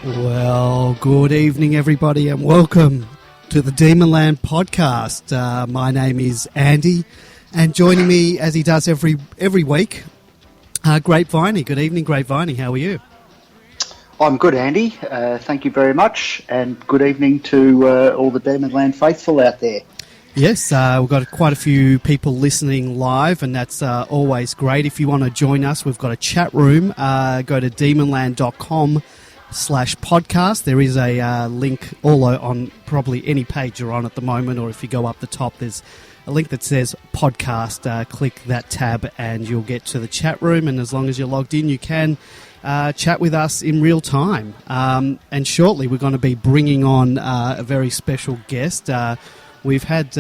Well, good evening, everybody, and welcome to the Demonland podcast. My name is Andy, and joining me, as he does every week, Great Viney. Good evening, Great Viney. How are you? I'm good, Andy. Thank you very much, and good evening to all the Demonland faithful out there. Yes, we've got quite a few people listening live, and that's always great. If you want to join us, we've got a chat room. Go to demonland.com/podcast. There is a link on probably any page you're on at the moment, or if you go up the top, there's a link that says podcast. Click that tab and you'll get to the chat room, and as long as you're logged in, you can chat with us in real time. And shortly, we're going to be bringing on a very special guest. We've had,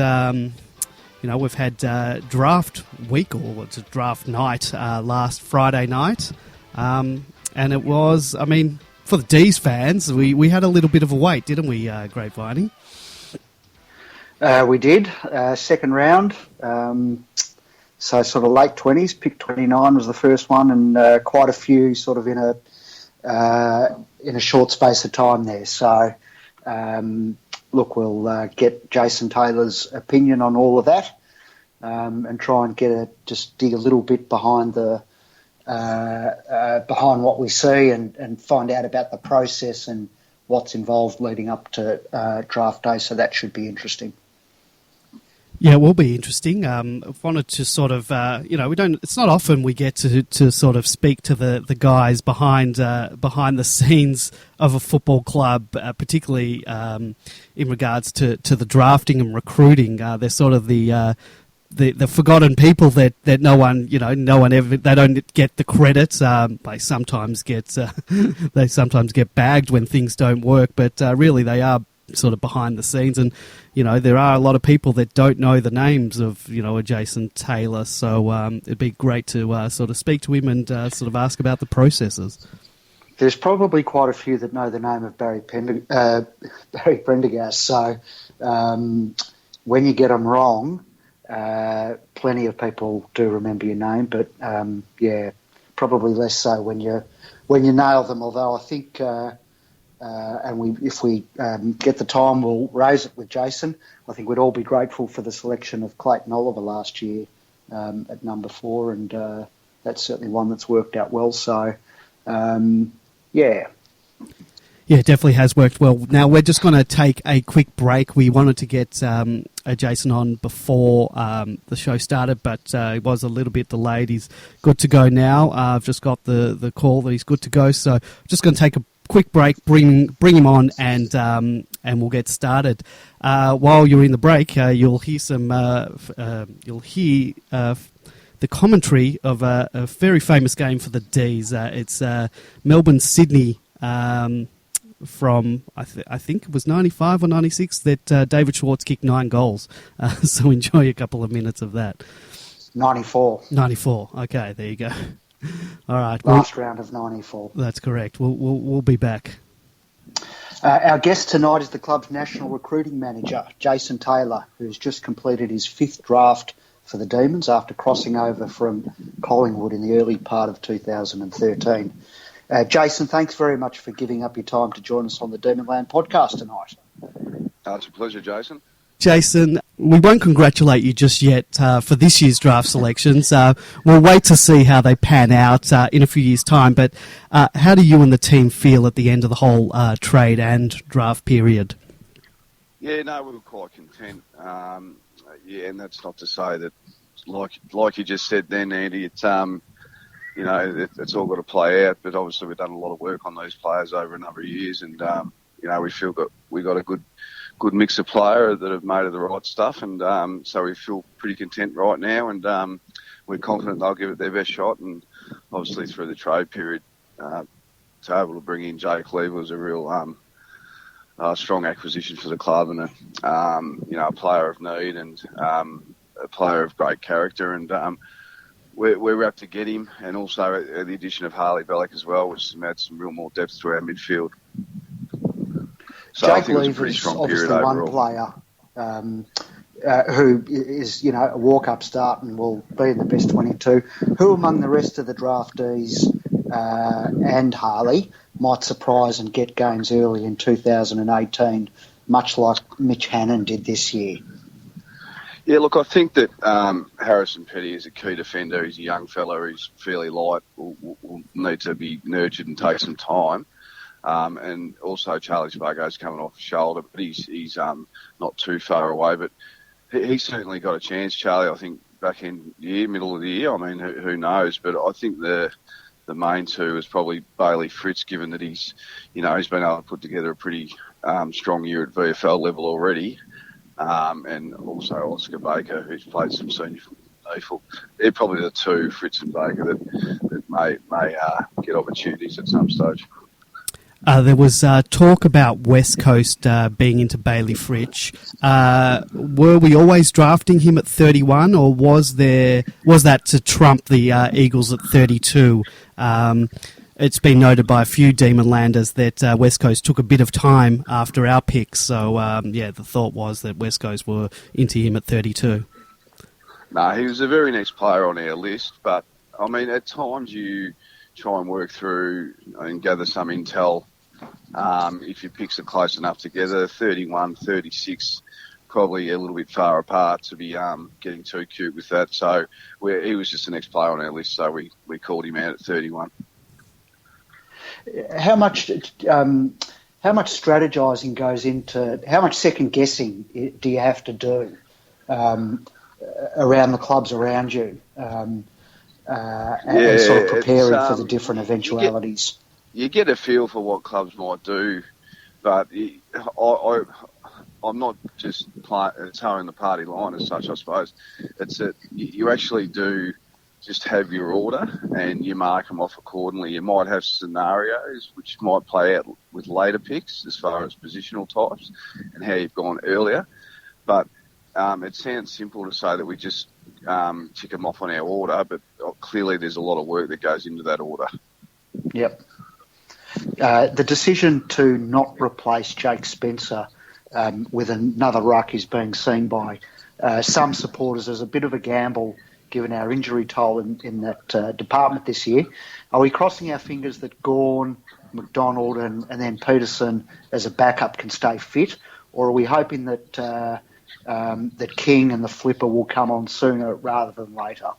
draft week, or it's a draft night last Friday night, and it was, for the D's fans, we had a little bit of a wait, didn't we, Great Viney? We did. Second round, so sort of late 20s, pick 29 was the first one, and quite a few sort of in a short space of time there. So, look, we'll get Jason Taylor's opinion on all of that, and try and just dig a little bit behind behind what we see and find out about the process and what's involved leading up to draft day. So that should be interesting. Yeah, it will be interesting. I've wanted to sort of, it's not often we get to sort of speak to the guys behind the scenes of a football club, particularly in regards to the drafting and recruiting. They're sort of the forgotten people that no one ever, they don't get the credit. They sometimes get bagged when things don't work, but really they are sort of behind the scenes, and there are a lot of people that don't know the names of a Jason Taylor, so it'd be great to sort of speak to him and sort of ask about the processes. There's probably quite a few that know the name of Barry Prendergast, so when you get them wrong, plenty of people do remember your name, but probably less so when you nail them, although I think if we get the time, we'll raise it with Jason. I think we'd all be grateful for the selection of Clayton Oliver last year at number 4, and that's certainly one that's worked out well. So, Yeah, it definitely has worked well. Now, we're just going to take a quick break. We wanted to get Jason on before the show started, but it was a little bit delayed. He's good to go now. I've just got the call that he's good to go, so just going to take a quick break, bring him on, and we'll get started. While you're in the break, you'll hear the commentary of a very famous game for the D's. It's Melbourne Sydney from I think it was 95 or 96 that David Schwartz kicked 9 goals. So enjoy a couple of minutes of that. 94. Okay, there you go. All right. Last round of 94. That's correct. We'll be back. Our guest tonight is the club's national recruiting manager, Jason Taylor, who's just completed his 5th draft for the Demons after crossing over from Collingwood in the early part of 2013. Jason, thanks very much for giving up your time to join us on the Demonland podcast tonight. It's a pleasure, Jason. Jason, we won't congratulate you just yet for this year's draft selections. We'll wait to see how they pan out in a few years' time. But how do you and the team feel at the end of the whole trade and draft period? Yeah, no, we were quite content. And that's not to say that, like you just said then, Andy, it's it's all got to play out. But obviously, we've done a lot of work on these players over a number of years, and we feel we got a good mix of player that have made of the right stuff, and so we feel pretty content right now, and we're confident they'll give it their best shot. And obviously through the trade period, to be able to bring in Jake Cleaver was a real strong acquisition for the club, and a player of need and a player of great character, and we're out to get him, and also the addition of Harley Bellick as well, which has added some real more depth to our midfield. So Jake Lever's obviously one player who is, a walk-up start and will be in the best 22. Who among the rest of the draftees and Harley might surprise and get games early in 2018, much like Mitch Hannon did this year. Yeah, look, I think that Harrison Petty is a key defender. He's a young fella. He's fairly light. Will need to be nurtured and take some time. And also Charlie Spargo's coming off the shoulder, but he's not too far away. But he's certainly got a chance, Charlie. I think back in the year, middle of the year. I mean, who knows? But I think the main two is probably Bailey Fritz, given that he's been able to put together a pretty strong year at VFL level already. And also Oscar Baker, who's played some senior football. They're probably the two, Fritz and Baker, that may get opportunities at some stage. There was talk about West Coast being into Bailey Fritsch. Were we always drafting him at 31, or was that to trump the Eagles at 32? It's been noted by a few Demonlanders that West Coast took a bit of time after our picks. So, the thought was that West Coast were into him at 32. No, he was the very next player on our list. But, I mean, at times you try and work through and gather some intel. If your picks are close enough together, 31, 36, probably a little bit far apart to be getting too cute with that. So he was just the next player on our list, so we called him out at 31. How much strategizing goes into, how much second guessing do you have to do around the clubs around you, and sort of preparing for the different eventualities? You get a feel for what clubs might do, but I'm not just towing the party line as such, I suppose. It's that you actually do just have your order and you mark them off accordingly. You might have scenarios which might play out with later picks as far as positional types and how you've gone earlier. But it sounds simple to say that we just tick them off on our order, but clearly there's a lot of work that goes into that order. Yep. The decision to not replace Jake Spencer with another ruck is being seen by some supporters as a bit of a gamble, given our injury toll in that department this year. Are we crossing our fingers that Gawn, McDonald and then Peterson as a backup can stay fit, or are we hoping that that King and the flipper will come on sooner rather than later?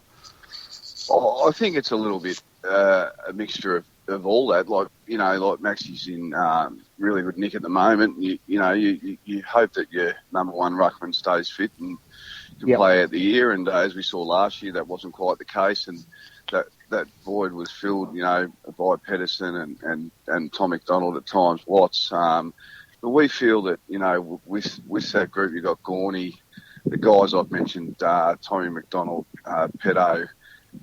I think it's a little bit a mixture of all that. Like Maxie's in really good nick at the moment. You hope that your number one ruckman stays fit and can play out the year. And as we saw last year, that wasn't quite the case, and that void was filled, by Pedersen and Tom McDonald at times, Watts. But we feel that, with that group, you've got Gorney, the guys I've mentioned, Tommy McDonald, Pedo,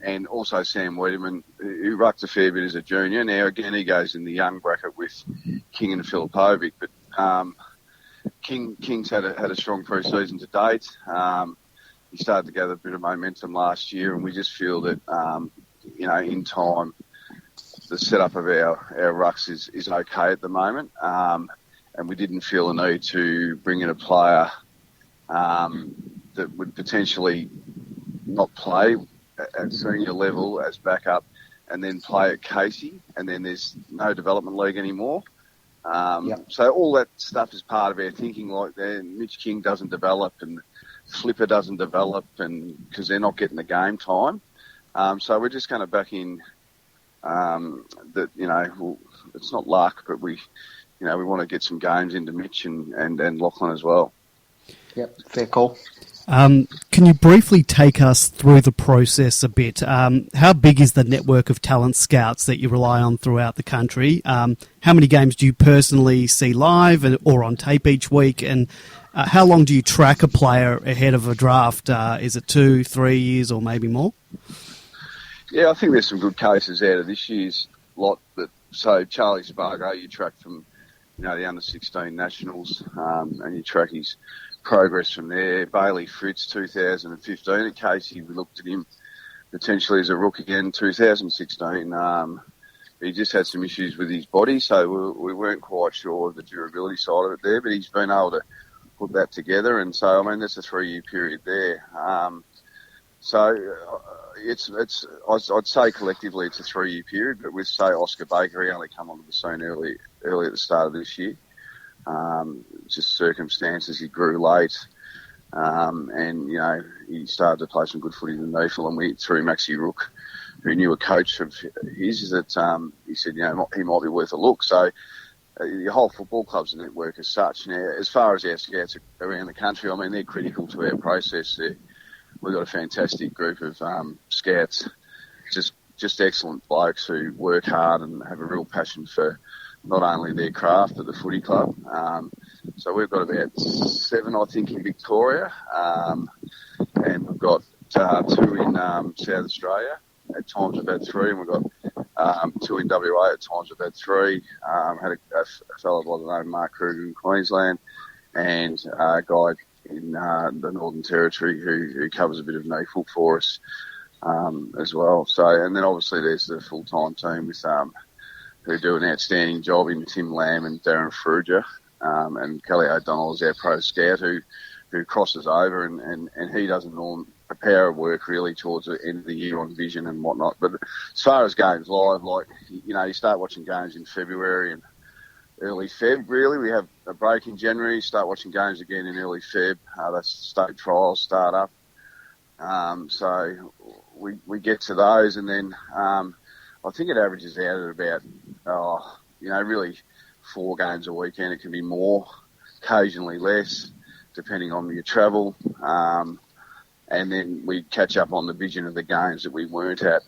and also Sam Wiedemann, who rucked a fair bit as a junior. Now, again, he goes in the young bracket with King and Filipovic, but King's had a strong pre-season to date. He started to gather a bit of momentum last year, and we just feel that, in time, the setup of our rucks is okay at the moment. And we didn't feel a need to bring in a player that would potentially not play at senior level as backup and then play at Casey, and then there's no development league anymore. So all that stuff is part of our thinking. Like Mitch King doesn't develop and Flipper doesn't develop, and because they're not getting the game time. So we're just going to back in that, it's not luck, but we want to get some games into Mitch and Lachlan as well. Yep, fair call. Can you briefly take us through the process a bit? How big is the network of talent scouts that you rely on throughout the country? How many games do you personally see live or on tape each week? And how long do you track a player ahead of a draft? Is it 2-3 years or maybe more? Yeah, I think there's some good cases out of this year's lot. So Charlie Spargo, you track from the under-16 nationals, and you track his progress from there. Bailey Fritz, 2015 at Casey, we looked at him potentially as a rookie again, 2016. He just had some issues with his body, so we weren't quite sure of the durability side of it there, but he's been able to put that together, and so, that's a 3-year period there. I'd say collectively it's a 3-year period, but with, say, Oscar Baker, he only come onto the scene early at the start of this year. Just circumstances, he grew late. And, he started to play some good footy in the NEFL, and we through Maxi Rook, who knew a coach of his, that he said, he might be worth a look. So the whole football club's a network as such. Now, as far as our scouts around the country, I mean, they're critical to our process. We've got a fantastic group of scouts, just excellent blokes who work hard and have a real passion for not only their craft but the footy club. So we've got about 7, I think, in Victoria, and we've got 2 in South Australia. At times we've had 3, and we've got 2 in WA. At times we've had 3. Had a fellow by the name of Mark Kruger in Queensland, and a guy in the Northern Territory who covers a bit of NEFL for us as well. So, and then obviously there's the full-time team with who do an outstanding job in Tim Lamb and Darren Fruger, and Kelly O'Donnell is our pro scout who crosses over, and he doesn't normally prepare work really towards the end of the year on vision and whatnot. But as far as games live, you start watching games in February and early Feb, really. We have a break in January, start watching games again in early Feb. That's state trials start up. So we get to those, and then I think it averages out at about, really 4 games a weekend. It can be more, occasionally less, depending on your travel. And then we catch up on the vision of the games that we weren't at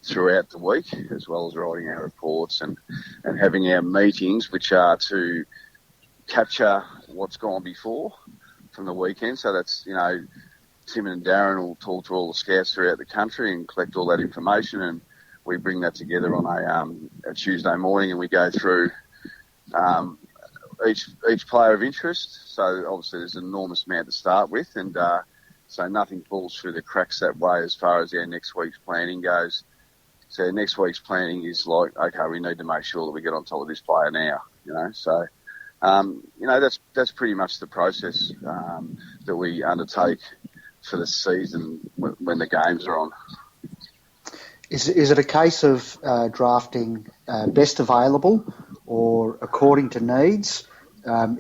throughout the week, as well as writing our reports and having our meetings, which are to capture what's gone before from the weekend. So that's, Tim and Darren will talk to all the scouts throughout the country and collect all that information, and we bring that together on a Tuesday morning, and we go through each player of interest. So obviously there's an enormous amount to start with, and so nothing falls through the cracks that way as far as our next week's planning goes. So next week's planning is like, okay, we need to make sure that we get on top of this player now, So, that's pretty much the process that we undertake for the season when the games are on. Is it a case of drafting best available or according to needs?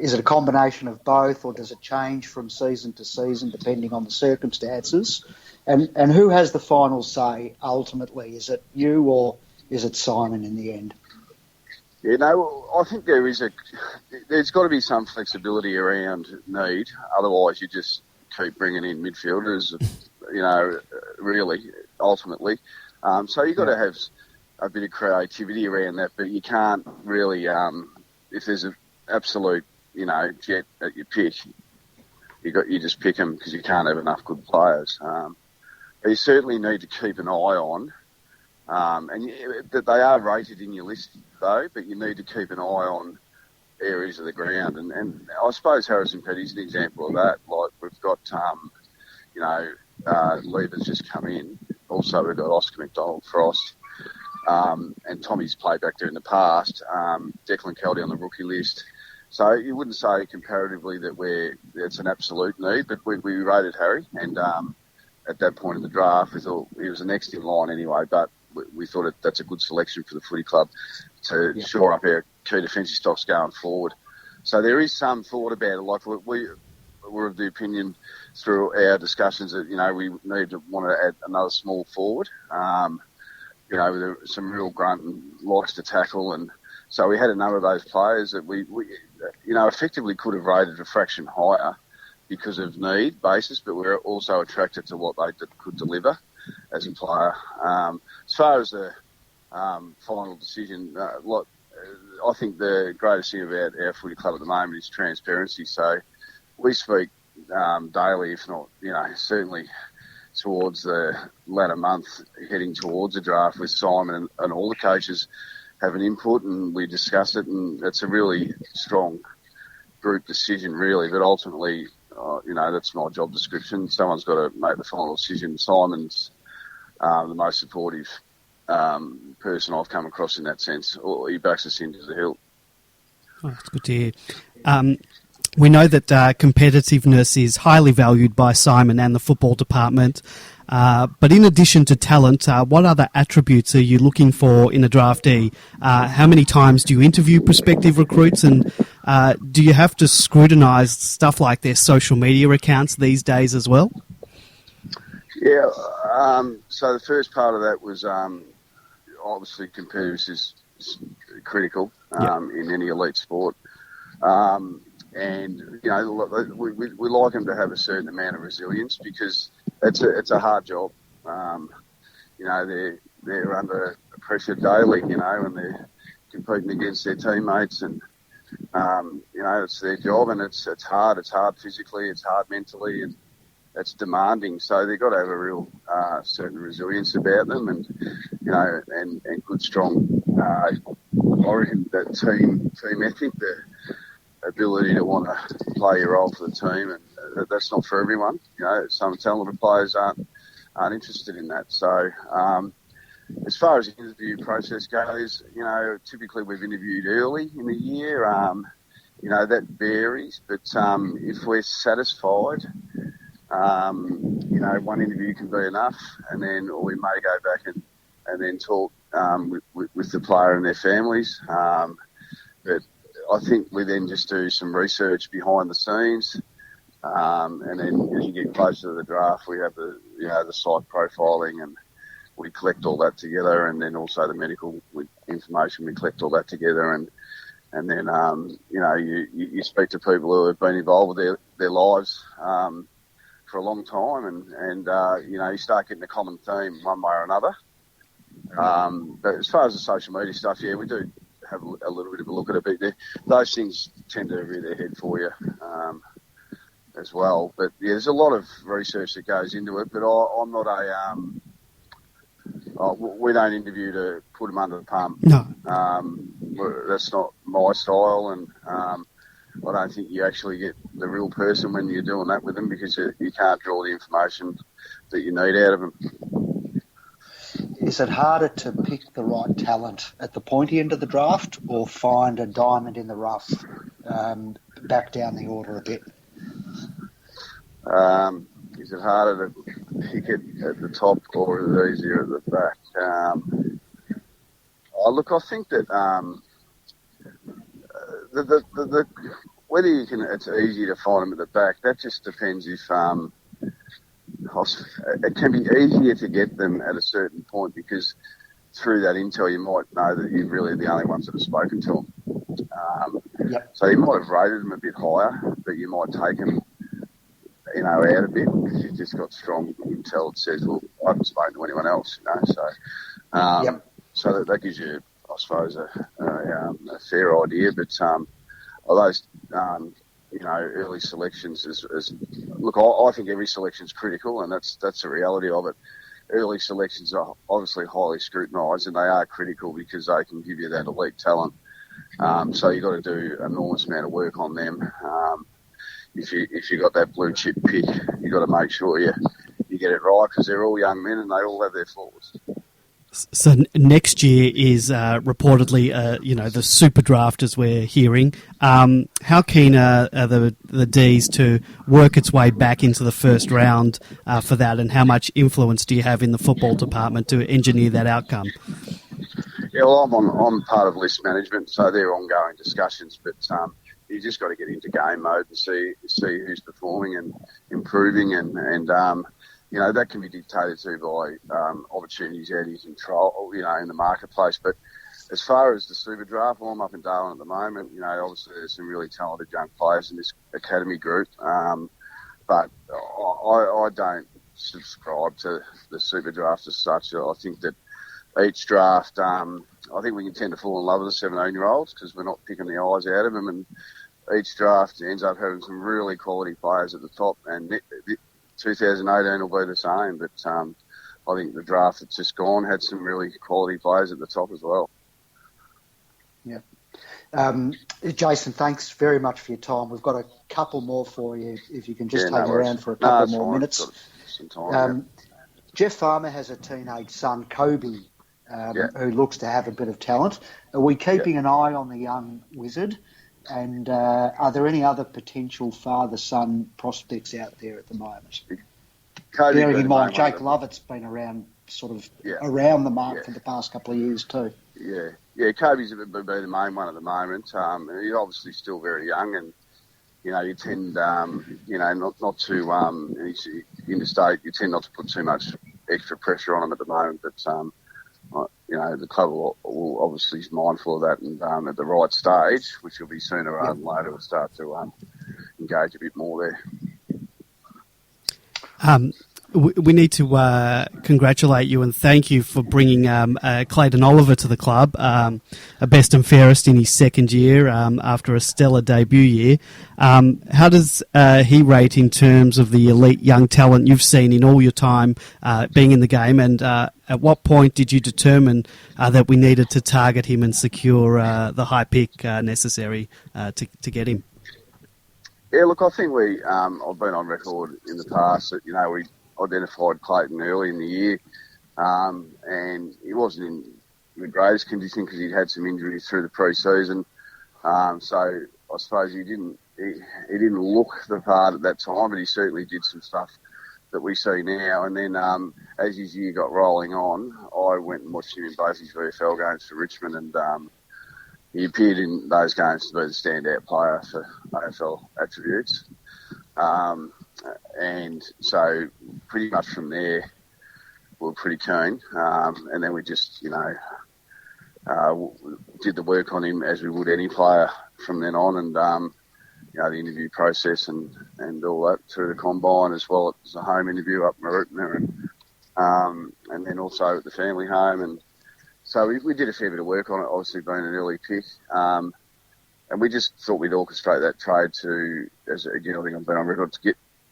Is it a combination of both, or does it change from season to season depending on the circumstances? And who has the final say ultimately? Is it you or is it Simon in the end? I think there's got to be some flexibility around need. Otherwise, you just keep bringing in midfielders, really, ultimately. So you've got to have a bit of creativity around that, but you can't really, if there's an absolute, jet at your pick, you just pick them because you can't have enough good players. But you certainly need to keep an eye on, and they are rated in your list though, but you need to keep an eye on areas of the ground. And I suppose Harrison Petty's an example of that. Like we've got, Lever's just come in. Also we've got Oscar McDonald Frost, and Tommy's played back there in the past. Declan Kelly on the rookie list. So you wouldn't say comparatively that it's an absolute need, but we rated Harry, and at that point in the draft, we thought he was the next in line anyway, but we thought that's a good selection for the footy club to shore up our key defensive stocks going forward. So there is some thought about it. Like we were of the opinion through our discussions that, we want to add another small forward, with some real grunt and likes to tackle. And so we had a number of those players that we effectively could have rated a fraction higher because of need basis, but we're also attracted to what they could deliver as a player. As far as the final decision, I think the greatest thing about our footy club at the moment is transparency. So we speak daily, if not, certainly towards the latter month, heading towards the draft with Simon, and all the coaches have an input, and we discuss it, and it's a really strong group decision, really. But ultimately, that's my job description. Someone's got to make the final decision. Simon's the most supportive person I've come across in that sense. He backs us into the hill. Oh, that's good to hear. We know that competitiveness is highly valued by Simon and the football department. But in addition to talent, what other attributes are you looking for in a draftee? How many times do you interview prospective recruits, and do you have to scrutinise stuff like their social media accounts these days as well? Yeah, so the first part of that was obviously competitiveness is critical in any elite sport. And, you know, we like them to have a certain amount of resilience because it's a hard job. You know, they're under pressure daily, you know, and they're competing against their teammates and, you know, it's their job and it's hard. It's hard physically, it's hard mentally, and it's demanding. So they've got to have a real certain resilience about them and, you know, and good, strong, I reckon, that team ethic, the ability to want to play your role for the team, and that's not for everyone. You know, some talented players aren't interested in that. So, as far as the interview process goes, you know, typically we've interviewed early in the year. You know, that varies, but if we're satisfied, you know, one interview can be enough, and then we may go back and then talk with the player and their families. But I think we then just do some research behind the scenes, and then as you get closer to the draft, we have the site profiling, and we collect all that together, and then also the medical information, we collect all that together, and then you know, you speak to people who have been involved with their lives for a long time, and you know, you start getting a common theme one way or another. But as far as the social media stuff, yeah, we do have a little bit of a look at it, but those things tend to rear their head for you as well. But yeah, there's a lot of research that goes into it, but I'm not we don't interview to put them under the pump. No. That's not my style, and I don't think you actually get the real person when you're doing that with them, because you can't draw the information that you need out of them. Is it harder to pick the right talent at the pointy end of the draft, or find a diamond in the rough back down the order a bit? Is it harder to pick it at the top, or is it easier at the back? Look, I think that the whether you can, it's easy to find them at the back. That just depends if it can be easier to get them at a certain point, because through that intel you might know that you're really the only ones that have spoken to them. Yep. So you might have rated them a bit higher, but you might take them, you know, out a bit, because you've just got strong intel that says, well, I haven't spoken to anyone else, you know. So, yep. So that gives you, I suppose, a fair idea. But although you know, early selections look, I think every selection is critical, and that's the reality of it. Early selections are obviously highly scrutinised, and they are critical because they can give you that elite talent. So you've got to do an enormous amount of work on them. If you got that blue chip pick, you got to make sure you get it right, because they're all young men and they all have their flaws. So next year is reportedly, you know, the super draft, as we're hearing. How keen are the Ds to work its way back into the first round for that, and how much influence do you have in the football department to engineer that outcome? Yeah, well, I'm part of list management, so they're ongoing discussions, but you just got to get into game mode and see who's performing and improving, and you know, that can be dictated to by opportunities out of control, you know, in the marketplace. But as far as the super draft, well, I'm up in Darwin at the moment. You know, obviously there's some really talented young players in this academy group, but I don't subscribe to the super draft as such. I think that each draft, I think we can tend to fall in love with the 17-year-olds because we're not picking the eyes out of them, and each draft ends up having some really quality players at the top, and 2018 will be the same, but I think the draft that's just gone had some really quality players at the top as well. Yeah. Jason, thanks very much for your time. We've got a couple more for you, if you can just hang around for a couple more minutes. Got some time, Jeff Farmer has a teenage son, Kobe, who looks to have a bit of talent. Are we keeping an eye on the young wizard? And are there any other potential father-son prospects out there at the moment? Kobe bearing been in the mind, main one. Jake Lovett's been around Yeah. around the mark Yeah. for the past couple of years too. Yeah. Kobe's been the main one at the moment. He's obviously still very young, and you tend, not to interstate. You tend not to put too much extra pressure on him at the moment, but the club will obviously is mindful of that, and at the right stage, which will be sooner rather than later, will start to engage a bit more there. We need to congratulate you and thank you for bringing Clayton Oliver to the club, a best and fairest in his second year after a stellar debut year. How does he rate in terms of the elite young talent you've seen in all your time being in the game, and at what point did you determine that we needed to target him and secure the high pick necessary to get him? Yeah, look, I think I've been on record in the past that, we identified Clayton early in the year, and he wasn't in the greatest condition because he'd had some injuries through the pre-season. So I suppose he didn't look the part at that time, but he certainly did some stuff that we see now. And then as his year got rolling on, I went and watched him in both his VFL games for Richmond, and he appeared in those games to be the standout player for AFL attributes. And so pretty much from there, we were pretty keen. And then we just, did the work on him as we would any player from then on. And, the interview process and all that through the combine as well. It was a home interview up in Recruitment, and then also at the family home. And so we did a fair bit of work on it, obviously being an early pick. And we just thought we'd orchestrate that trade to, I think I've been on record,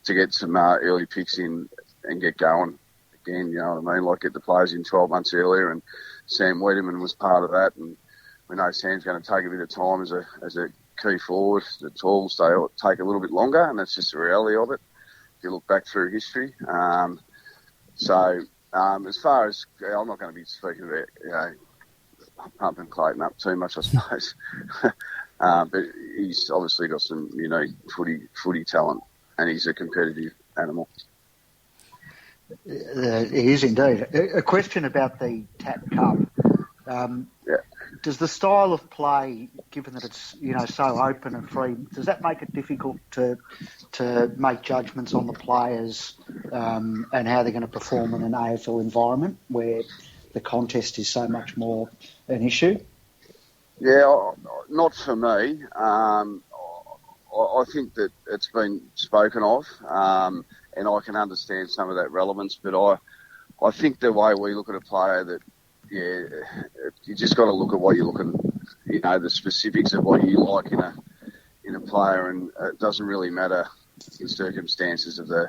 to get some early picks in and get going again, you know what I mean? Like get the players in 12 months earlier, and Sam Wiedemann was part of that. And we know Sam's going to take a bit of time as a key forward. The talls, they take a little bit longer, and that's just the reality of it if you look back through history. As far as, I'm not going to be speaking about, pumping Clayton up too much, I suppose. But he's obviously got some unique footy talent, and he's a competitive animal. He is indeed. A question about the TAP Cup. Does the style of play, given that it's so open and free, does that make it difficult to make judgments on the players and how they're going to perform in an AFL environment where the contest is so much more an issue? Yeah, not for me. I think that it's been spoken of, and I can understand some of that relevance, but I think the way we look at a player that, you just got to look at what you're looking, the specifics of what you like in a player, and it doesn't really matter the circumstances of the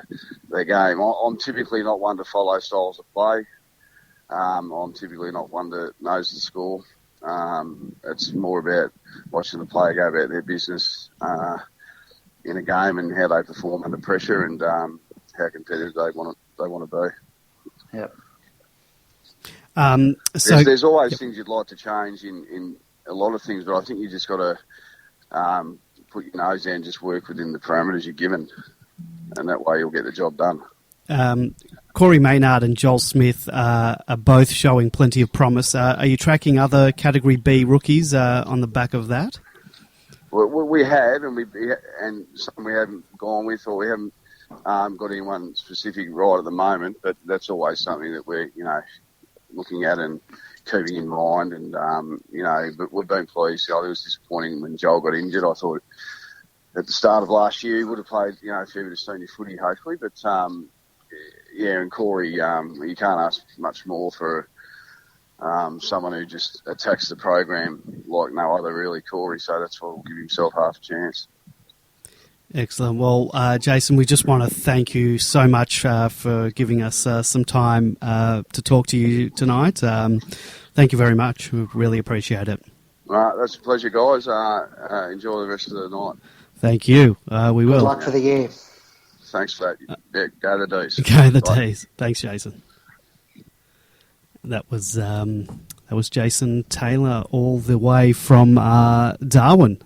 game. I'm typically not one to follow styles of play. I'm typically not one that knows the score. It's more about watching the player go about their business in a game and how they perform under pressure, and how competitive they want to be. Yep. There's always things you'd like to change in a lot of things, but I think you just got to put your nose down and just work within the parameters you're given, and that way you'll get the job done. Corey Maynard and Joel Smith are both showing plenty of promise. Are you tracking other Category B rookies on the back of that? Well, we have, and some we haven't gone with, or we haven't got anyone specific right at the moment, but that's always something that we're, looking at and keeping in mind. And, but we've been pleased. It was disappointing when Joel got injured. I thought at the start of last year he would have played, a fair bit of senior footy, hopefully. But, and Corey, you can't ask much more for someone who just attacks the program like no other, really, Corey. So that's why we'll give himself half a chance. Excellent. Well, Jason, we just want to thank you so much for giving us some time to talk to you tonight. Thank you very much. We really appreciate it. That's a pleasure, guys. Enjoy the rest of the night. Thank you. We will. Good luck for the year. Thanks for that. Yeah, go the D's. Go the D's. Thanks, Jason. That was Jason Taylor all the way from Darwin,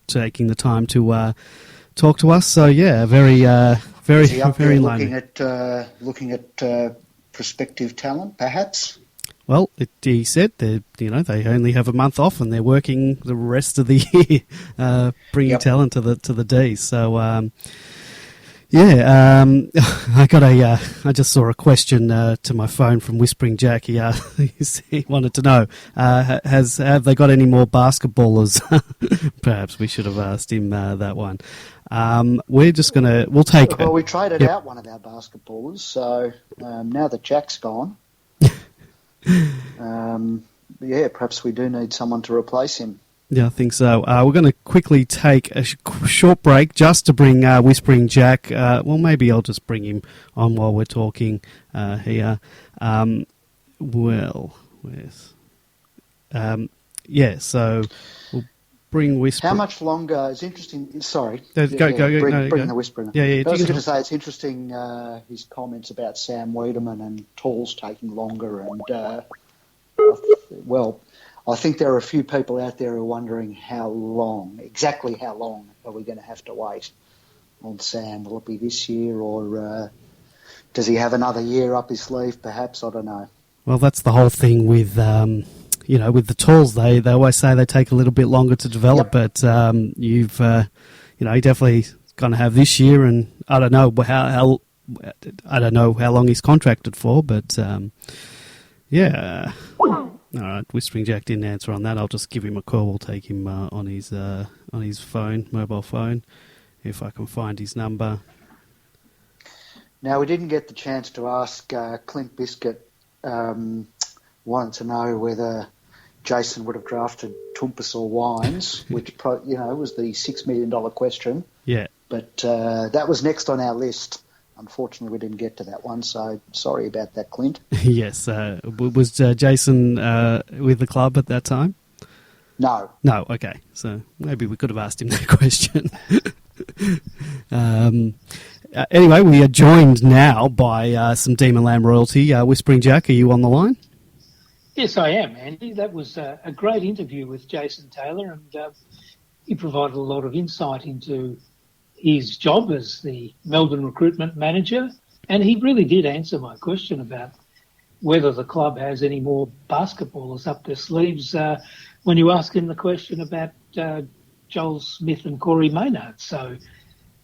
taking the time to talk to us. So, yeah, very very, Is he up very there lonely. looking at prospective talent, perhaps? Well, he said that they only have a month off and they're working the rest of the year, bringing talent to the D. So I just saw a question to my phone from Whispering Jack. He wanted to know have they got any more basketballers? Perhaps we should have asked him that one. We'll take. Well, we traded out one of our basketballers, so now that Jack's gone. Perhaps we do need someone to replace him. Yeah, I think so. We're going to quickly take a short break just to bring Whispering Jack. Well, maybe I'll just bring him on while we're talking here. So we'll bring Whispering. How much longer? It's interesting. Sorry. Bring the Whispering. Yeah. I was going to say it's interesting his comments about Sam Wiedemann and Talls taking longer. And, I think there are a few people out there who are wondering exactly how long are we going to have to wait on Sam? Will it be this year or does he have another year up his sleeve perhaps? I don't know. Well, that's the whole thing with with the Talls. They always say they take a little bit longer to develop, but he definitely going to have this year, and I don't know how long he's contracted for, but All right, Whispering Jack didn't answer on that. I'll just give him a call. We'll take him on his phone, mobile phone, if I can find his number. Now, we didn't get the chance to ask Clint Biscuit. Wanted to know whether Jason would have drafted Toumpas or Wines, which was the $6 million question. Yeah, but that was next on our list. Unfortunately, we didn't get to that one, so sorry about that, Clint. Yes. Was Jason with the club at that time? No. No, okay. So maybe we could have asked him that question. Anyway, we are joined now by some Demon Lamb royalty. Whispering Jack, are you on the line? Yes, I am, Andy. That was a great interview with Jason Taylor, and he provided a lot of insight into his job as the Melbourne recruitment manager, and he really did answer my question about whether the club has any more basketballers up their sleeves when you ask him the question about Joel Smith and Corey Maynard. So,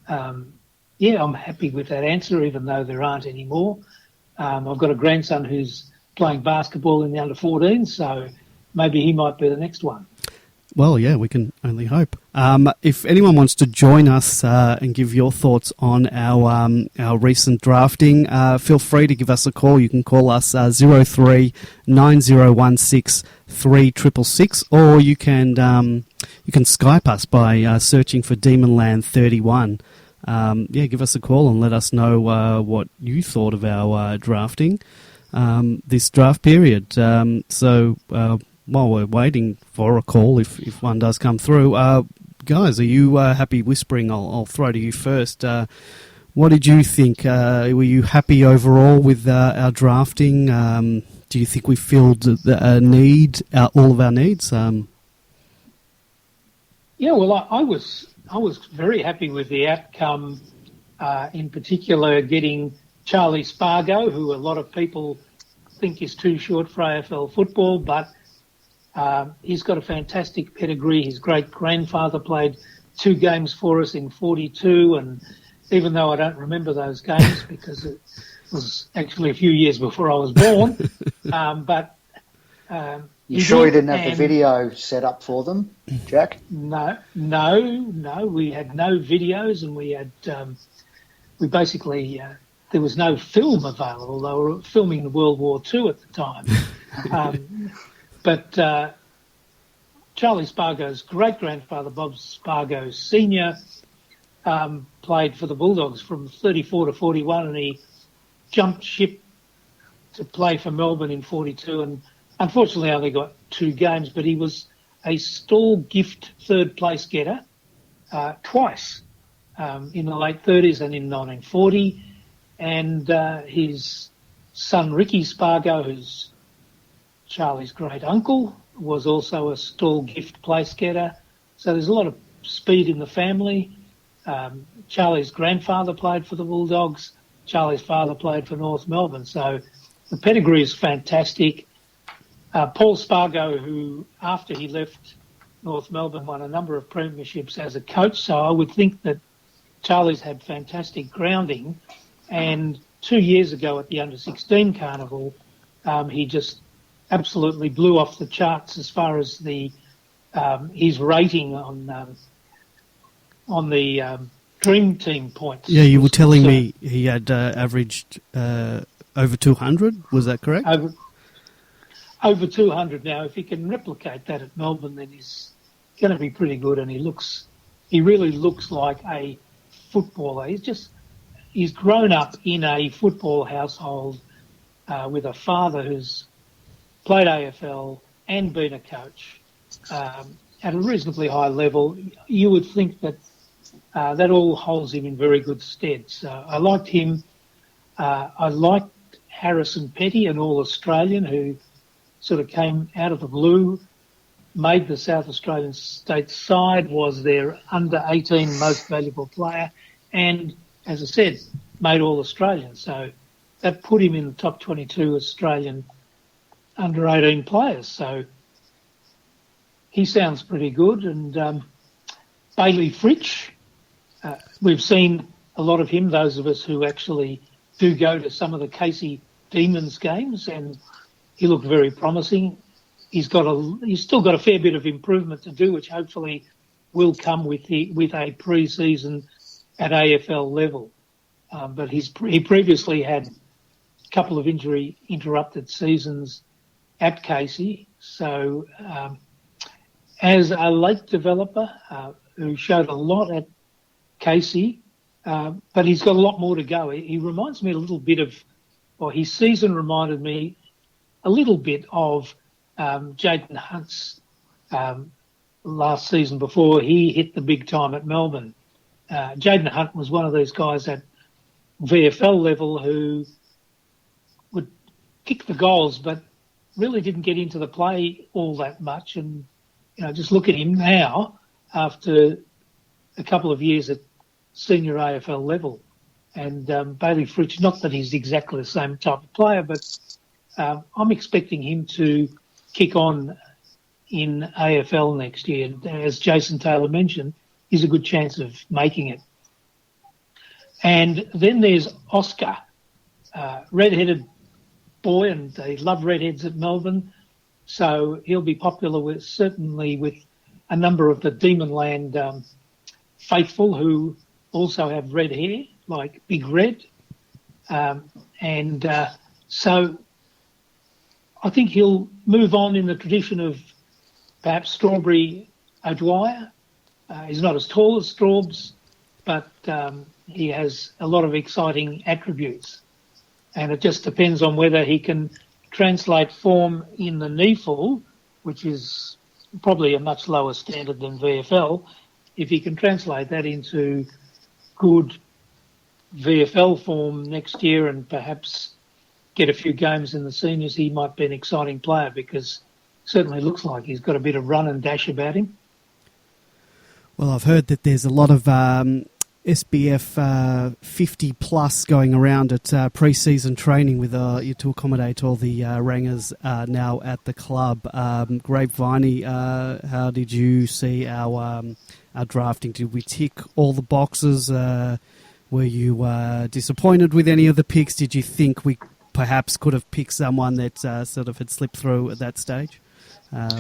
I'm happy with that answer, even though there aren't any more. I've got a grandson who's playing basketball in the under-14, so maybe he might be the next one. Well, yeah, we can only hope. If anyone wants to join us and give your thoughts on our recent drafting, feel free to give us a call. You can call us 03 9016 3666, or you can Skype us by searching for Demonland 31. Give us a call and let us know what you thought of our drafting this draft period. While we're waiting for a call, if one does come through, guys, are you happy? Whispering, I'll throw to you first. What did you think? Were you happy overall with our drafting? Do you think we filled all of our needs? I was very happy with the outcome. In particular, getting Charlie Spargo, who a lot of people think is too short for AFL football, but he's got a fantastic pedigree. His great-grandfather played 2 games for us in 42, and even though I don't remember those games because it was actually a few years before I was born, you sure you didn't have the video set up for them, Jack? No, we had no videos, and we had we basically there was no film available. They were filming World War II at the time. But Charlie Spargo's great-grandfather, Bob Spargo Sr., played for the Bulldogs from 34 to 41, and he jumped ship to play for Melbourne in 42, and unfortunately only got 2 games, but he was a stall gift third-place getter twice in the late 30s and in 1940, and his son Ricky Spargo, who's Charlie's great uncle, was also a stall gift place getter. So there's a lot of speed in the family. Charlie's grandfather played for the Bulldogs. Charlie's father played for North Melbourne. So the pedigree is fantastic. Paul Spargo, who after he left North Melbourne won a number of premierships as a coach, so I would think that Charlie's had fantastic grounding. And 2 years ago at the Under-16 Carnival, he just absolutely blew off the charts as far as his rating on the Dream Team points. Yeah, you were telling me he had averaged over 200. Was that correct? Over 200 now. If he can replicate that at Melbourne, then he's going to be pretty good. And he really looks like a footballer. He's grown up in a football household with a father who's played AFL and been a coach at a reasonably high level. You would think that that all holds him in very good stead. So I liked him. I liked Harrison Petty, an All-Australian who sort of came out of the blue, made the South Australian state side, was their under-18 most valuable player, and, as I said, made All-Australian. So that put him in the top 22 Australian under-18 players. So he sounds pretty good. And Bailey Fritsch, we've seen a lot of him, those of us who actually do go to some of the Casey Demons games, and he looked very promising. He's still got a fair bit of improvement to do, which hopefully will come with a pre-season at AFL level. But he previously had a couple of injury-interrupted seasons at Casey. So as a late developer who showed a lot at Casey, but he's got a lot more to go. He reminds me a little bit of, or his season reminded me a little bit of Jaden Hunt's last season before he hit the big time at Melbourne. Jaden Hunt was one of these guys at VFL level who would kick the goals but really didn't get into the play all that much. And, just look at him now after a couple of years at senior AFL level. And Bailey Fritsch, not that he's exactly the same type of player, but I'm expecting him to kick on in AFL next year. As Jason Taylor mentioned, he's a good chance of making it. And then there's Oscar, red-headed boy, and they love redheads at Melbourne, so he'll be popular certainly with a number of the Demonland faithful who also have red hair, like Big Red. So I think he'll move on in the tradition of perhaps Strawberry O'Dwyer. He's not as tall as Straubs, but he has a lot of exciting attributes. And it just depends on whether he can translate form in the NEFL, which is probably a much lower standard than VFL. If he can translate that into good VFL form next year and perhaps get a few games in the seniors, he might be an exciting player, because it certainly looks like he's got a bit of run and dash about him. Well, I've heard that there's a lot of SBF 50 plus going around at pre-season training with to accommodate all the rangers now at the club. Viney, how did you see our drafting? Did we tick all the boxes? Were you disappointed with any of the picks? Did you think we perhaps could have picked someone that sort of had slipped through at that stage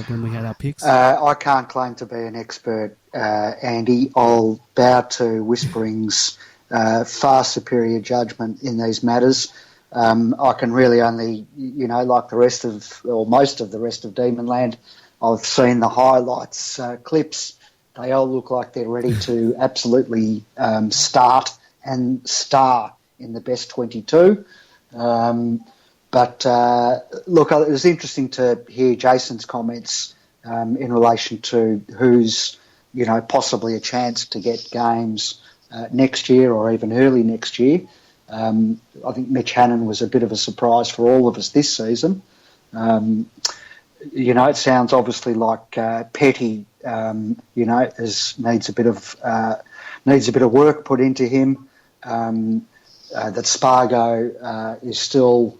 when we had our picks? I can't claim to be an expert, Andy. I'll bow to Whispering's far superior judgment in these matters. I can really only, like the rest of, or most of the rest of Demonland, I've seen the highlights, clips. They all look like they're ready to absolutely start and star in the best 22. But look, it was interesting to hear Jason's comments in relation to who's, possibly a chance to get games next year or even early next year. I think Mitch Hannon was a bit of a surprise for all of us this season. It sounds obviously like Petty, needs a bit of needs a bit of work put into him. That Spargo is still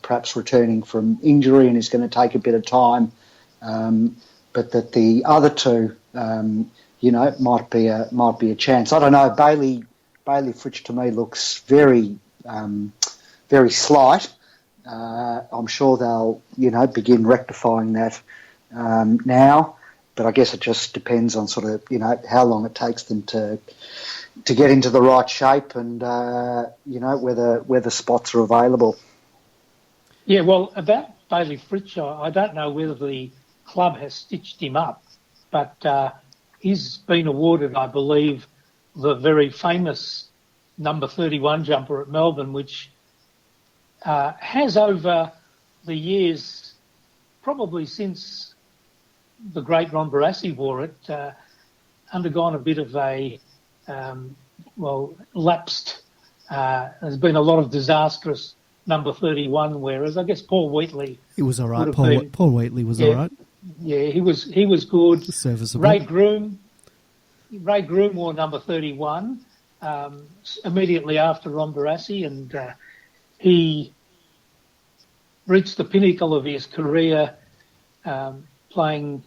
perhaps returning from injury and is going to take a bit of time, but that the other two, might be a chance. I don't know. Bailey Fritsch to me looks very slight. I'm sure they'll begin rectifying that now, but I guess it just depends on sort of how long it takes them to get into the right shape and whether spots are available. Yeah, well, about Bailey Fritsch, I don't know whether the club has stitched him up, but he's been awarded, I believe, the very famous number 31 jumper at Melbourne, which has over the years, probably since the great Ron Barassi wore it, undergone a bit of a lapsed. There's been a lot of disastrous number 31 wearers. I guess Paul Wheatley. He was all right. Paul Wheatley was all right. Yeah, he was good. Serviceable. Ray Groom wore number 31 immediately after Ron Barassi, and he reached the pinnacle of his career playing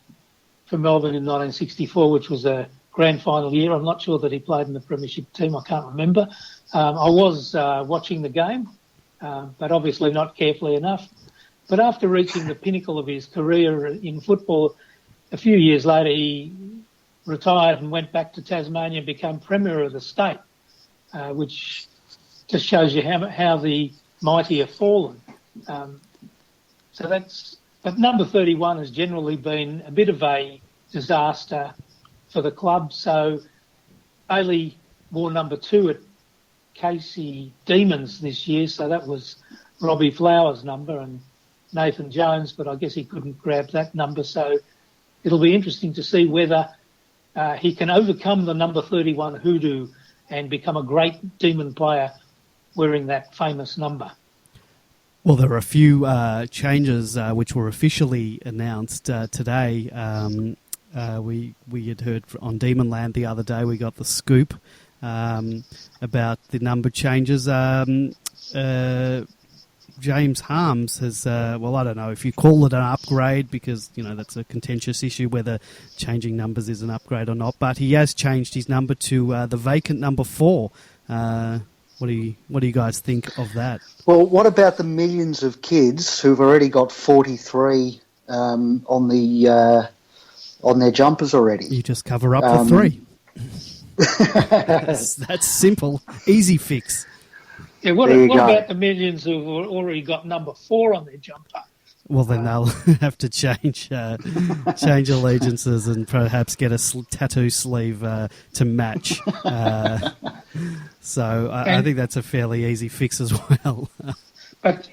for Melbourne in 1964, which was a grand final year. I'm not sure that he played in the premiership team. I can't remember. I was watching the game, but obviously not carefully enough. But after reaching the pinnacle of his career in football, a few years later he retired and went back to Tasmania and became Premier of the state, which just shows you how the mighty have fallen. But number 31 has generally been a bit of a disaster for the club. So Bailey wore number 2 at Casey Demons this year, so that was Robbie Flowers' number and Nathan Jones, but I guess he couldn't grab that number. So it'll be interesting to see whether he can overcome the number 31 hoodoo and become a great Demon player wearing that famous number. Well, there are a few changes which were officially announced today. We had heard on Demonland the other day. We got the scoop about the number changes. James Harms has, I don't know if you call it an upgrade because, that's a contentious issue whether changing numbers is an upgrade or not, but he has changed his number to the vacant number 4. What do you guys think of that? Well, what about the millions of kids who've already got 43 on their jumpers already? You just cover up the 3. That's simple, easy fix. Yeah, what about the millions who've already got number 4 on their jumper? Well, then they'll have to change allegiances and perhaps get a tattoo sleeve to match. So I think that's a fairly easy fix as well. But,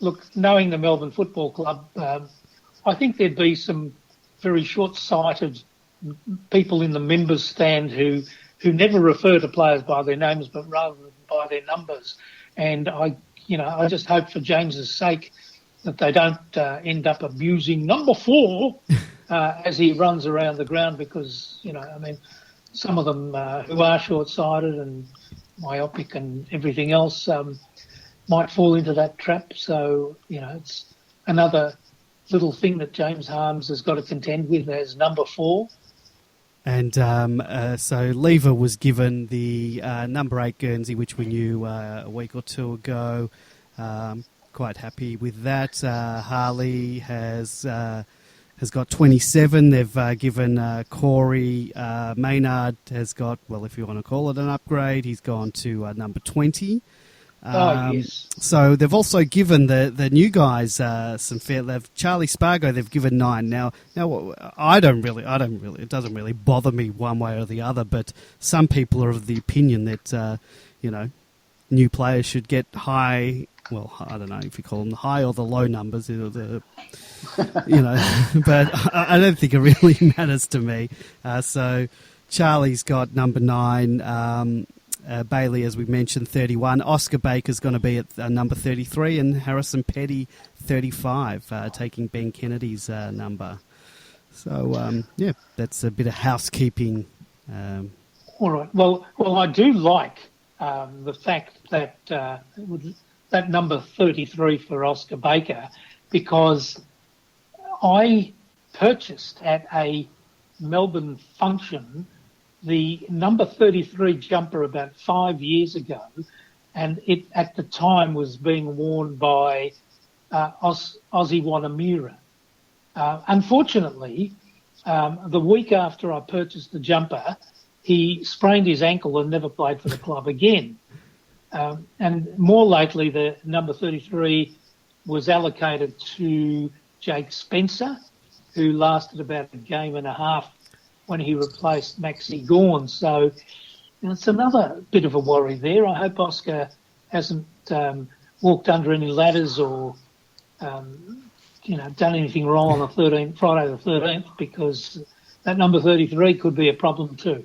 look, knowing the Melbourne Football Club, I think there'd be some very short-sighted people in the members' stand who never refer to players by their names but rather than by their numbers. And I just hope for James's sake that they don't end up abusing number 4 as he runs around the ground because, some of them who are short-sighted and myopic and everything else might fall into that trap. So, it's another little thing that James Harms has got to contend with as number 4. And so Lever was given the number 8 Guernsey, which we knew a week or two ago. Quite happy with that. Harley has got 27. They've given Corey Maynard has got, well, if you want to call it an upgrade, he's gone to number 20. Yes. So they've also given the new guys some fair. Charlie Spargo, they've given 9. Now I don't really. It doesn't really bother me one way or the other. But some people are of the opinion that new players should get high. Well, I don't know if you call them the high or the low numbers, but I don't think it really matters to me. So Charlie's got number 9. Bailey, as we mentioned, 31. Oscar Baker's going to be at number 33, and Harrison Petty, 35, taking Ben Kennedy's number. So, that's a bit of housekeeping. All right. Well, I do like the fact that that number 33 for Oscar Baker, because I purchased at a Melbourne function the number 33 jumper about 5 years ago, and it at the time was being worn by Ozzy Wanamura. Unfortunately, the week after I purchased the jumper, he sprained his ankle and never played for the club again. And more lately, the number 33 was allocated to Jake Spencer, who lasted about a game and a half when he replaced Maxi Gawn. So it's another bit of a worry there. I hope Oscar hasn't walked under any ladders or done anything wrong on the Friday the 13th, because that number 33 could be a problem too.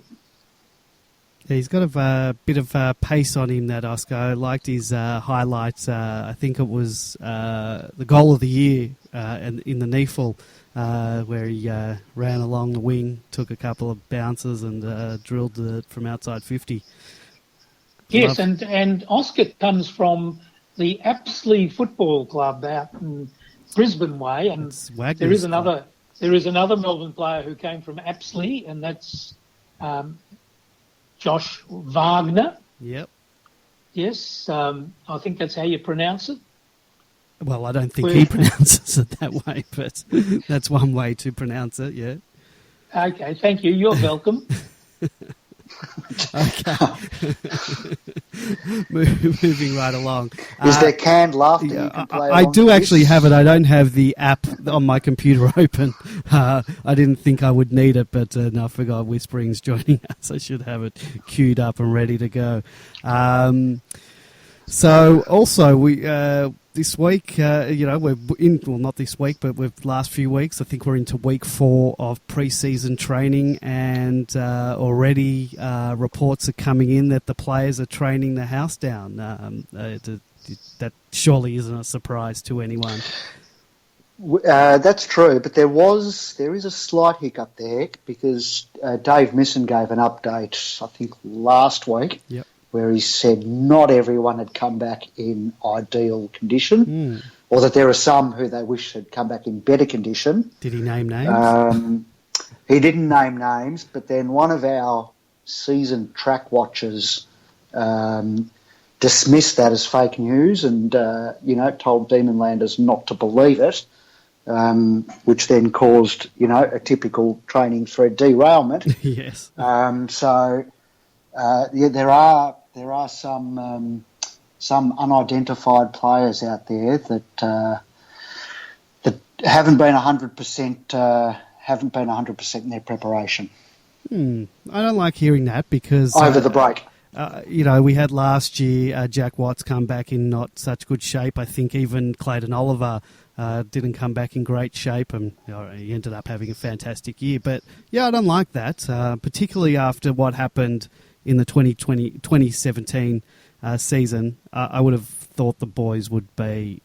Yeah, he's got a bit of pace on him, that Oscar. I liked his highlights. I think it was the goal of the year in the NEFL, where he ran along the wing, took a couple of bounces and drilled it from outside 50. Yes, and Oscar comes from the Apsley Football Club out in Brisbane way, and there is another Melbourne player who came from Apsley, and that's Josh Wagner. Yep. Yes, I think that's how you pronounce it. Well, I don't think he pronounces it that way, but that's one way to pronounce it, yeah. Okay, thank you. You're welcome. Okay. Moving right along. Is there canned laughter you can play I do actually this? have it. I don't have the app on my computer open. I didn't think I would need it, but no, I forgot Whispering's joining us. I should have it queued up and ready to go. So also we this week, we're in, well, not this week, but with the last few weeks, I think we're into week 4 of preseason training, and already reports are coming in that the players are training the house down. That surely isn't a surprise to anyone. That's true, but there is a slight hiccup there, because Dave Misson gave an update, I think, last week. Yep. Where he said not everyone had come back in ideal condition, or that there are some who they wish had come back in better condition. Did he name names? He didn't name names, but then one of our season track watchers dismissed that as fake news and, told Demonlanders not to believe it, which then caused, a typical training thread derailment. Yes. There are some unidentified players out there that haven't been 100% in their preparation. I don't like hearing that, because over the break. We had last year Jack Watts come back in not such good shape. I think even Clayton Oliver didn't come back in great shape, and he ended up having a fantastic year. But yeah, I don't like that, particularly after what happened in the 2017 season. I would have thought the boys would be,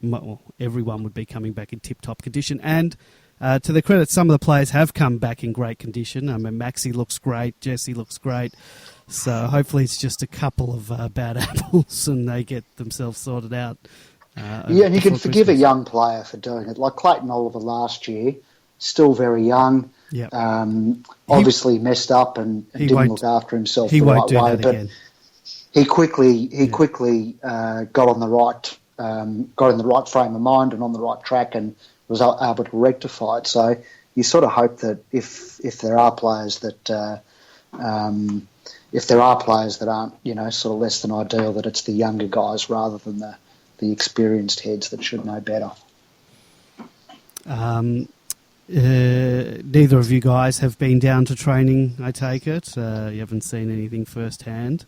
everyone would be coming back in tip-top condition. And to their credit, some of the players have come back in great condition. I mean, Maxi looks great, Jesse looks great. So hopefully it's just a couple of bad apples and they get themselves sorted out. And you can forgive a young player for doing it. Like Clayton Oliver last year, still very young. Yep. Obviously messed up and didn't look after himself the right way. But again. He quickly got in the right frame of mind and on the right track and was able to rectify it. So you sort of hope that if there are players that aren't sort of less than ideal, that it's the younger guys rather than the experienced heads that should know better. Neither of you guys have been down to training, I take it. You haven't seen anything firsthand.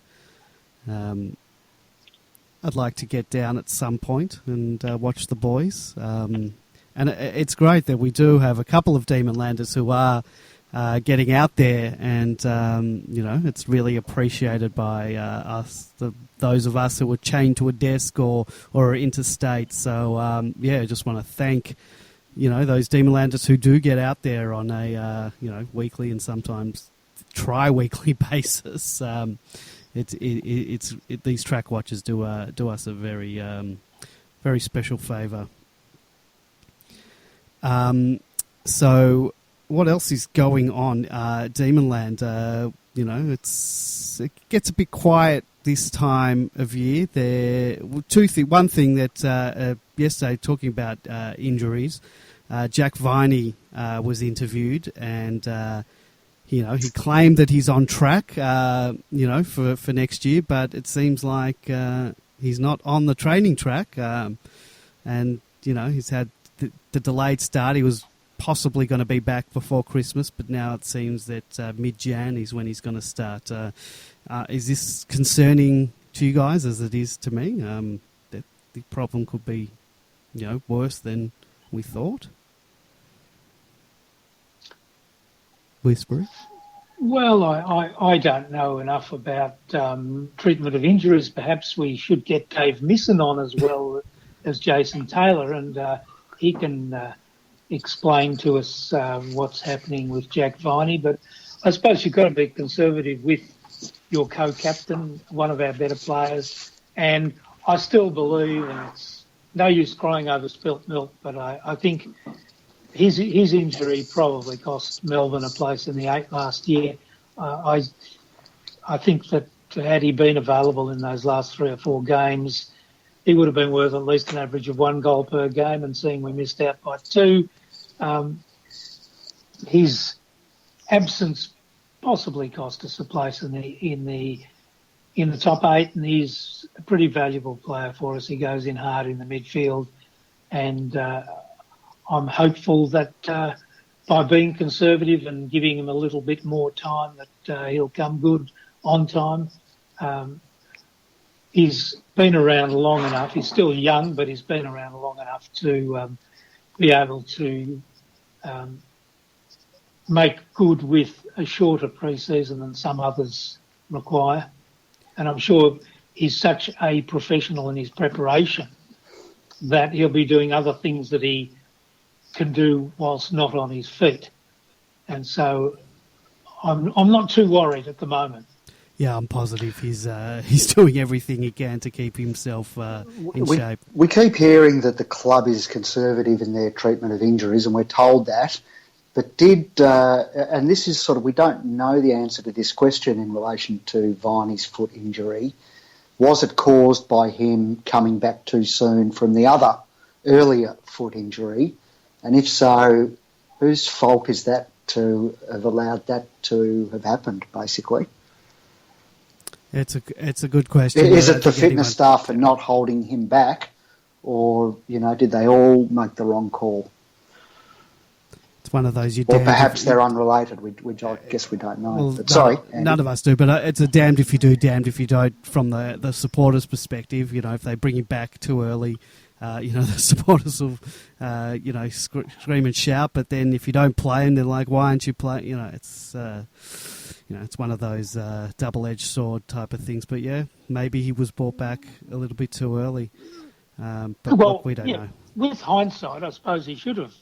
I'd like to get down at some point and watch the boys. And it's great that we do have a couple of Demonlanders who are getting out there, and it's really appreciated by us, those of us who are chained to a desk or are interstate. So I just want to thank those Demonlanders who do get out there on a weekly and sometimes tri-weekly basis. These track watchers do us a very very special favour. So what else is going on? Demonland, it gets a bit quiet this time of year. One thing that yesterday, talking about injuries, Jack Viney was interviewed, and he claimed that he's on track, for next year, but it seems like he's not on the training track, and he's had the delayed start. He was possibly going to be back before Christmas, but now it seems that mid-Jan is when he's going to start. Is this concerning to you guys as it is to me? That the problem could be, worse than we thought? Whisper. Well, I don't know enough about treatment of injuries. Perhaps we should get Dave Misson on as well as Jason Taylor, and he can explain to us what's happening with Jack Viney. But I suppose you've got to be conservative with your co-captain, one of our better players. And I still believe, and it's no use crying over spilt milk, but I think his injury probably cost Melbourne a place in the 8 last year. I think that had he been available in those last 3 or 4 games, he would have been worth at least an average of 1 goal per game, and seeing we missed out by 2, his absence possibly cost us a place in the top 8, and he's a pretty valuable player for us. He goes in hard in the midfield, and I'm hopeful that by being conservative and giving him a little bit more time, that he'll come good on time. He's been around long enough. He's still young, but he's been around long enough to be able to make good with a shorter pre-season than some others require. And I'm sure he's such a professional in his preparation that he'll be doing other things that he can do whilst not on his feet. And so I'm not too worried at the moment. Yeah, I'm positive he's doing everything he can to keep himself in shape. We keep hearing that the club is conservative in their treatment of injuries, and we're told that. But and this is we don't know the answer to this question in relation to Viney's foot injury. Was it caused by him coming back too soon from the other earlier foot injury? And if so, whose fault is that to have allowed that to have happened, basically? It's a good question. Is it the fitness staff for not holding him back, or did they all make the wrong call? It's one of those. Or perhaps they're unrelated, which I guess we don't know. Well, but sorry, none of us do. But it's a damned if you do, damned if you don't. From the supporters' perspective, if they bring him back too early, the supporters will, scream and shout. But then if you don't play, and they're like, "Why aren't you playing?" It's one of those double-edged sword type of things. But yeah, maybe he was brought back a little bit too early. But we don't know. With hindsight, I suppose he should have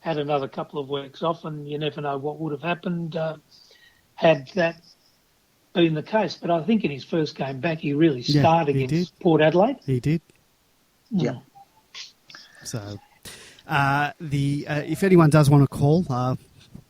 had another couple of weeks off, and you never know what would have happened had that been the case. But I think in his first game back, he really started against Port Adelaide. He did. Yeah. So, if anyone does want to call,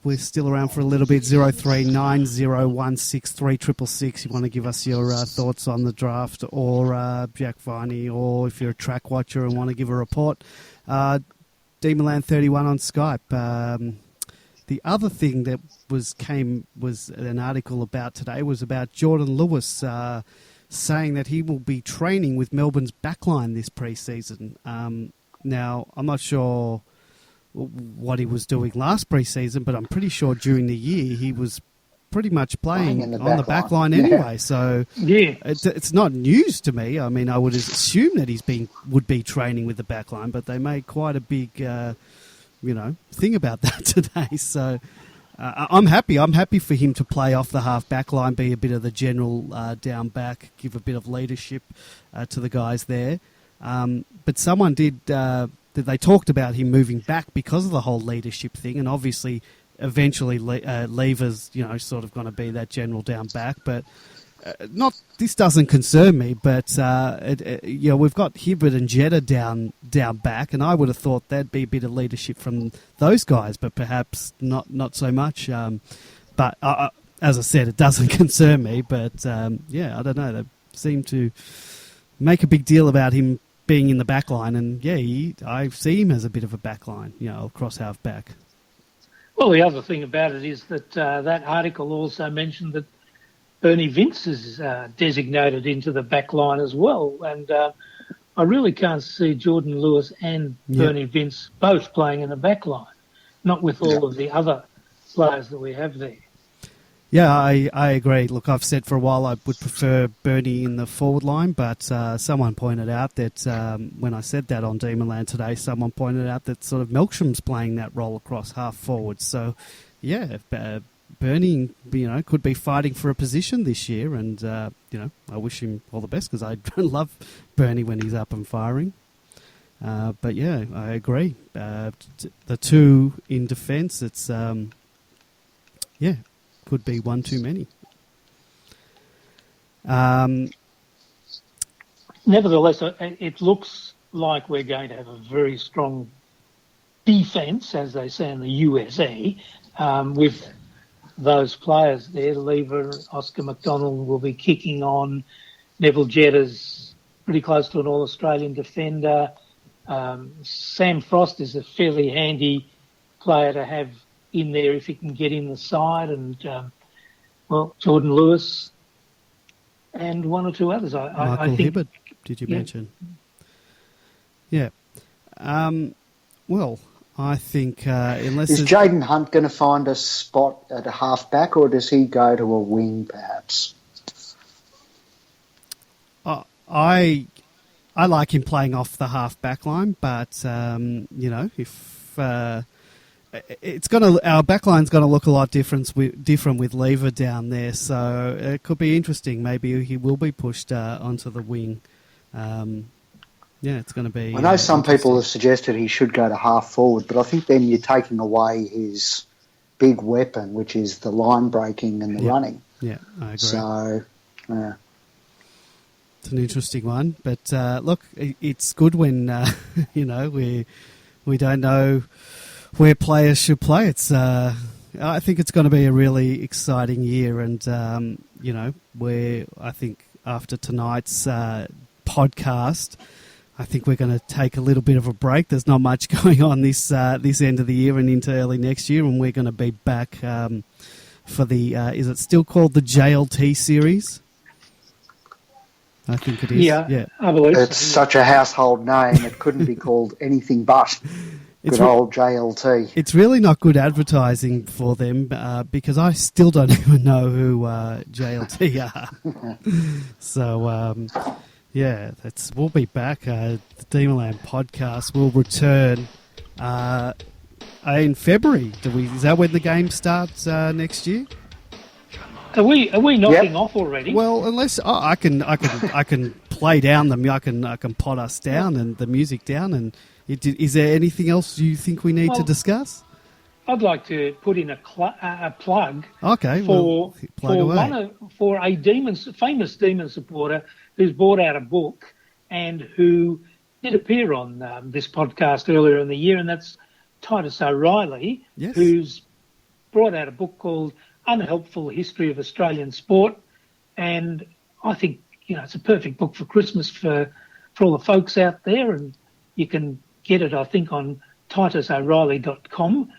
we're still around for a little bit. 0390163666. You want to give us your thoughts on the draft, or Jack Viney, or if you're a track watcher and want to give a report, Demonland31 on Skype. The other thing that was an article about today was about Jordan Lewis saying that he will be training with Melbourne's backline this pre-season. Now, I'm not sure what he was doing last pre-season, but I'm pretty sure during the year he was pretty much playing on the back line anyway. So it's not news to me. I mean, I would assume that would be training with the back line, but they made quite a big thing about that today. So I'm happy. I'm happy for him to play off the half back line, be a bit of the general down back, give a bit of leadership to the guys there. But someone did. They talked about him moving back because of the whole leadership thing, and obviously eventually Lever's, sort of going to be that general down back. But this doesn't concern me. But we've got Hibbert and Jetta down back, and I would have thought there'd be a bit of leadership from those guys, but perhaps not so much. But as I said, it doesn't concern me. But I don't know. They seem to make a big deal about him being in the back line, and I see him as a bit of a back line, cross half back. Well, the other thing about it is that that article also mentioned that Bernie Vince is designated into the back line as well, and I really can't see Jordan Lewis and Bernie Vince both playing in the back line, not with all of the other players that we have there. Yeah, I agree. Look, I've said for a while I would prefer Bernie in the forward line, but someone pointed out that when I said that on Demonland today, someone pointed out that sort of Melksham's playing that role across half forward. So, Bernie, could be fighting for a position this year, and I wish him all the best because I love Bernie when he's up and firing. But yeah, I agree. The two in defence, it's could be one too many. Nevertheless, it looks like we're going to have a very strong defence, as they say in the USA, with those players there. Lever, Oscar McDonald will be kicking on. Neville Jetta's pretty close to an All-Australian defender. Sam Frost is a fairly handy player to have in there if he can get in the side, and Jordan Lewis and one or two others. I think Hibbert, did you mention? Yeah. I think unless is Jaden Hunt going to find a spot at a half back, or does he go to a wing perhaps? I like him playing off the half back line, but if our backline's going to look a lot different with Lever down there, so it could be interesting. Maybe he will be pushed onto the wing. It's going to be. I know some people have suggested he should go to half forward, but I think then you're taking away his big weapon, which is the line breaking and the running. Yeah, I agree. So, it's an interesting one, but look, it's good when we don't know where players should play. It's I think it's going to be a really exciting year, and I think after tonight's podcast, I think we're going to take a little bit of a break. There's not much going on this end of the year and into early next year, and we're going to be back for the is it still called the JLT series? I think it is. Yeah. I believe it's such a household name. It couldn't be called anything but. Good old JLT. It's really not good advertising for them because I still don't even know who JLT are. So, we'll be back. The Demonland podcast will return in February. Is that when the game starts next year? Are we knocking off already? Well, unless I can play down I can pot us down and the music down. And is there anything else you think we need to discuss? I'd like to put in a plug. Okay, for a famous Demon supporter who's brought out a book and who did appear on this podcast earlier in the year, and that's Titus O'Reilly, who's brought out a book called Unhelpful History of Australian Sport, and I think it's a perfect book for Christmas for all the folks out there, and you can get it, I think, on titusoreilly.com.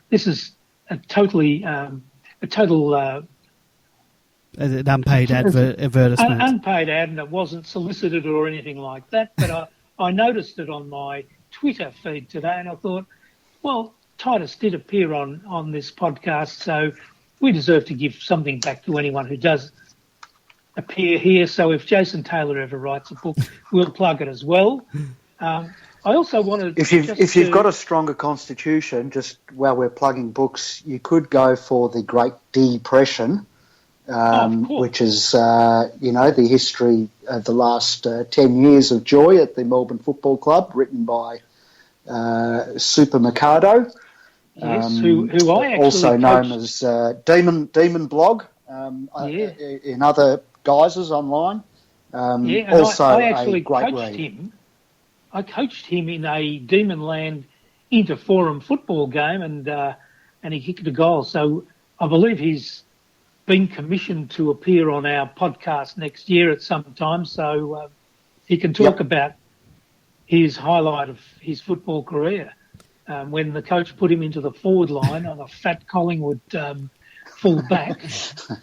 This is a total an unpaid advertisement. Unpaid ad, and it wasn't solicited or anything like that, but I noticed it on my Twitter feed today, and I thought, well, Titus did appear on this podcast, so we deserve to give something back to anyone who does appear here. So if Jason Taylor ever writes a book, we'll plug it as well. I also wanted if you've got a stronger constitution, just while we're plugging books, you could go for The Great Depression, which is the history of the last 10 years of joy at the Melbourne Football Club, written by Super Mikado. Yes, who I actually also known coached. as Demon Blog in other guises online. And Also I a actually great coached read. him. I coached him in a Demonland inter-forum football game, and he kicked a goal. So I believe he's been commissioned to appear on our podcast next year at some time. So he can talk about his highlight of his football career. When the coach put him into the forward line on a fat Collingwood full back,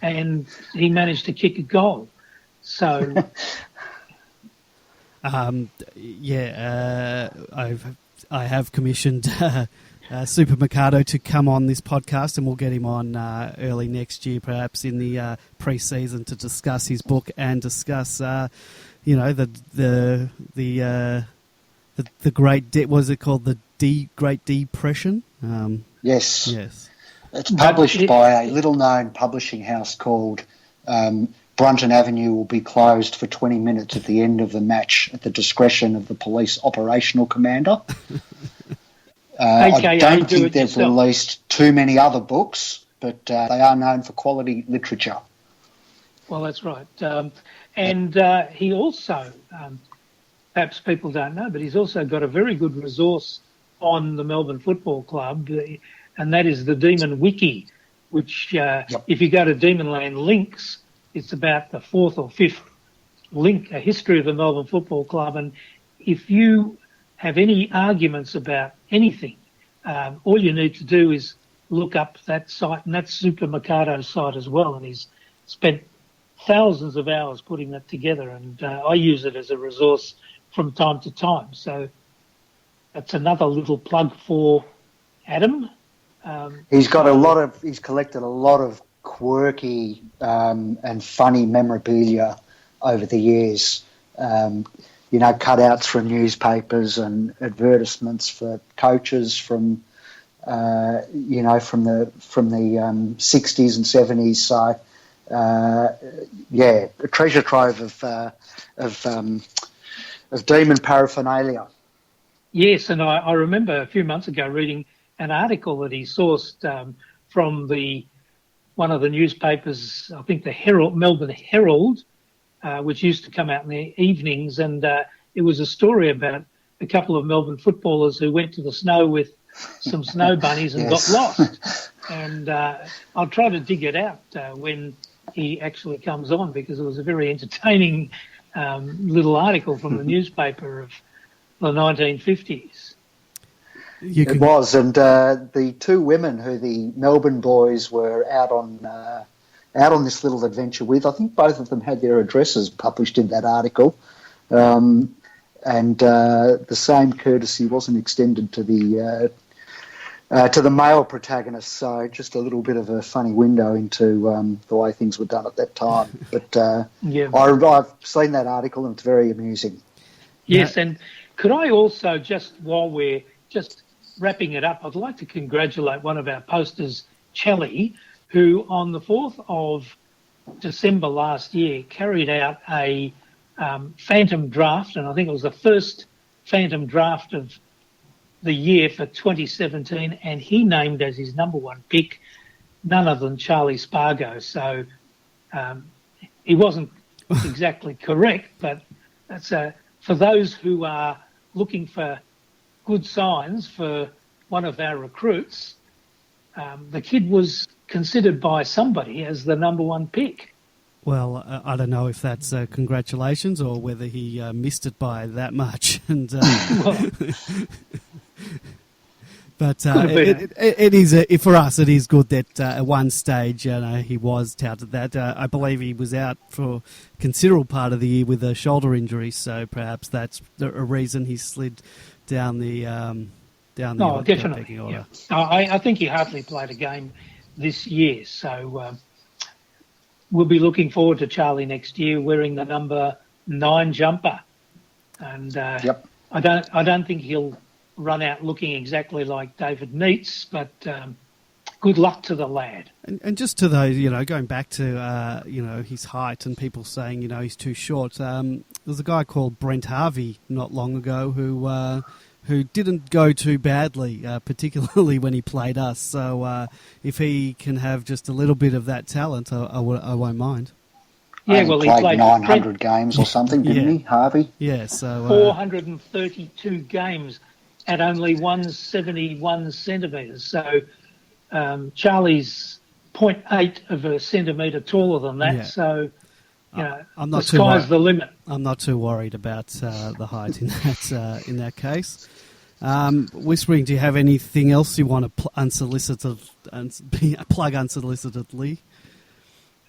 and he managed to kick a goal. So, I have commissioned Super Mikado to come on this podcast, and we'll get him on early next year, perhaps in the pre-season, to discuss his book and discuss, the great was it called the Great Depression? Yes. It's published by a little-known publishing house called Brunton Avenue will be closed for 20 minutes at the end of the match at the discretion of the police operational commander. I don't think they've released too many other books, but they are known for quality literature. Well, that's right. And he also, perhaps people don't know, but he's also got a very good resource on the Melbourne Football Club, and that is the Demon Wiki, which if you go to Demonland Links, it's about the fourth or fifth link, a history of the Melbourne Football Club. And if you have any arguments about anything, all you need to do is look up that site, and that's Super Mikado's site as well. And he's spent thousands of hours putting that together, and I use it as a resource from time to time. So that's another little plug for Adam. He's collected a lot of quirky and funny memorabilia over the years. Cutouts from newspapers and advertisements for coaches from the 60s and 70s. So a treasure trove of demon paraphernalia. Yes, and I remember a few months ago reading an article that he sourced from one of the newspapers, I think the Melbourne Herald, which used to come out in the evenings, and it was a story about a couple of Melbourne footballers who went to the snow with some snow bunnies and got lost. And I'll try to dig it out when he actually comes on, because it was a very entertaining little article from the newspaper of the 1950s. It was, and the two women who the Melbourne boys were out on this little adventure with, I think both of them had their addresses published in that article, and the same courtesy wasn't extended to the male protagonists. So just a little bit of a funny window into the way things were done at that time. But I've seen that article, and it's very amusing. Yes, and could I also, just while we're just wrapping it up, I'd like to congratulate one of our posters, Chelly, who on the 4th of December last year carried out a phantom draft, and I think it was the first phantom draft of the year for 2017, and he named as his number one pick none other than Charlie Spargo. So he wasn't exactly correct, but that's for those who are looking for good signs for one of our recruits. The kid was considered by somebody as the number one pick. Well, I don't know if that's congratulations or whether he missed it by that much. And but it is for us. It is good that at one stage, he was touted that. I believe he was out for a considerable part of the year with a shoulder injury, so perhaps that's a reason he slid down the definitely. Order. Yeah. I think he hardly played a game this year, so we'll be looking forward to Charlie next year wearing the number 9 jumper, and I don't think he'll run out looking exactly like David Neitz, but good luck to the lad. And just to those, going back to his height and people saying he's too short. There's a guy called Brent Harvey not long ago who who didn't go too badly, particularly when he played us. So if he can have just a little bit of that talent, I won't mind. Yeah, well, he played 900 games or something, didn't he, Harvey? Yeah, so 432 games at only 171 centimetres. So Charlie's 0.8 of a centimetre taller than that. Yeah. So, the sky's the limit. I'm not too worried about the height in that case. Whispering, do you have anything else you want to plug unsolicitedly?